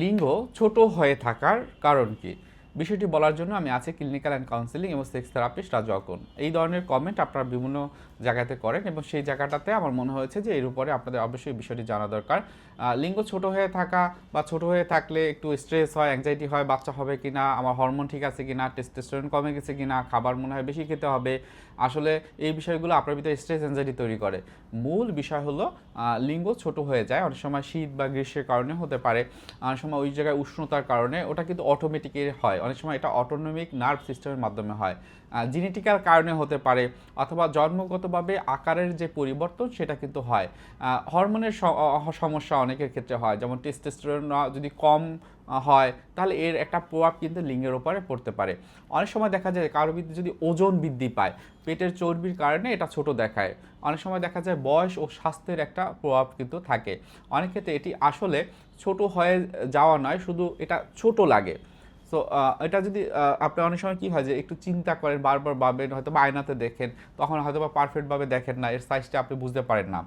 লিঙ্গ ছোট হয়ে থাকার কারণ কি? বিষয়টি বলার জন্য আমি আছি ক্লিনিক্যাল অ্যান্ড কাউন্সিলিং এবং সেক্স থেরাপিস্ট রাজু আকুন। এই ধরনের কমেন্ট আপনারা বিভিন্ন জায়গাতে করেন এবং সেই জায়গাটাতে আমার মনে হয়েছে যে এর উপরে আপনাদের অবশ্যই বিষয়টি জানা দরকার। লিঙ্গ ছোট হয়ে থাকা বা ছোট হয়ে থাকলে একটু স্ট্রেস হয়, অ্যাংজাইটি হয়, বাচ্চা হবে কিনা, আমার হরমোন ঠিক আছে কিনা, টেস্টোস্টেরন কমে গেছে কিনা, খাবার মনে হয় বেশি খেতে হবে। আসলে এই বিষয়গুলো আপনার ভিতরে স্ট্রেস অ্যাংজাইটি তৈরি করে। মূল বিষয় হলো লিঙ্গ ছোট হয়ে যায়, অনেক সময় শীত বা গ্রীষ্মের কারণে হতে পারে, অনেক সময় ওই জায়গায় উষ্ণতার কারণে, ওটা কিন্তু অটোমেটিকই হয়, অনেক সময় এটা অটোনমিক নার্ভ সিস্টেমের মাধ্যমে হয়, জেনেটিক্যাল কারণে হতে পারে, অথবা জন্মগতভাবে আকারের যে পরিবর্তন সেটা কিন্তু হয়। হরমোনের সমস্যা অনেকের ক্ষেত্রে হয়, যেমন টেস্টোস্টেরন যদি কম হয় তাহলে এর একটা প্রভাব কিন্তু লিঙ্গের উপরে পড়তে পারে। অনেক সময় দেখা যায় কারোর ভিতরে যদি ওজন বৃদ্ধি পায়, পেটের চর্বির কারণে এটা ছোট দেখায়। অনেক সময় দেখা যায় বয়স ও স্বাস্থ্যের একটা প্রভাব কিন্তু থাকে। অনেক ক্ষেত্রে এটি আসলে ছোট হয়ে যাওয়া নয়, শুধু এটা ছোট লাগে। সো এটা যদি আপনি অনেক সময় কী হয় যে একটু চিন্তা করেন, বারবার ভাবেন, হয়তো বা আয়নাতে দেখেন, তখন হয়তো বা পারফেক্টভাবে দেখেন না, এর সাইজটা আপনি বুঝতে পারেন না।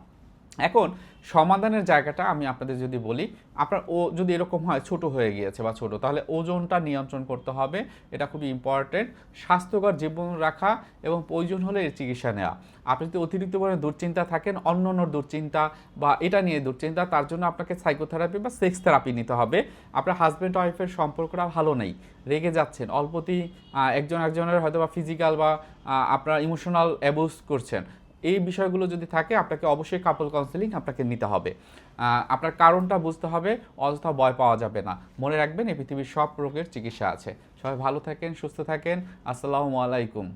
এখন সমাধানের জায়গাটা আমি আপনাদের যদি বলি, আপনার ও যদি এরকম হয় ছোট হয়ে গিয়েছে বা ছোট, তাহলে ওজনটা নিয়ন্ত্রণ করতে হবে, এটা খুবই ইম্পর্টেন্ট। স্বাস্থ্যকর জীবন রাখা এবং প্রয়োজন হলে এর চিকিৎসা নেওয়া। আপনি যদি অতিরিক্ত পরিমাণে দুশ্চিন্তা থাকেন, অন্য দুশ্চিন্তা বা এটা নিয়ে দুশ্চিন্তা, তার জন্য আপনাকে সাইকোথেরাপি বা সেক্স থেরাপি নিতে হবে। আপনার হাজব্যান্ড ওয়াইফের সম্পর্কটা ভালো নেই, রেগে যাচ্ছেন, অল্পতেই একজন একজনের হয়তো বা ফিজিক্যাল বা আপনার ইমোশনাল অ্যাবিউজ করছেন, এই বিষয়গুলো যদি থাকে আপনাকে অবশ্যই কাপল কাউন্সেলিং আপনাকে নিতে হবে। আপনার কারণটা বুঝতে হবে, অযথা ভয় পাওয়া যাবে না। মনে রাখবেন এই পৃথিবীর সব রোগের চিকিৎসা আছে। সবাই ভালো থাকেন, সুস্থ থাকেন। আসসালামু আলাইকুম।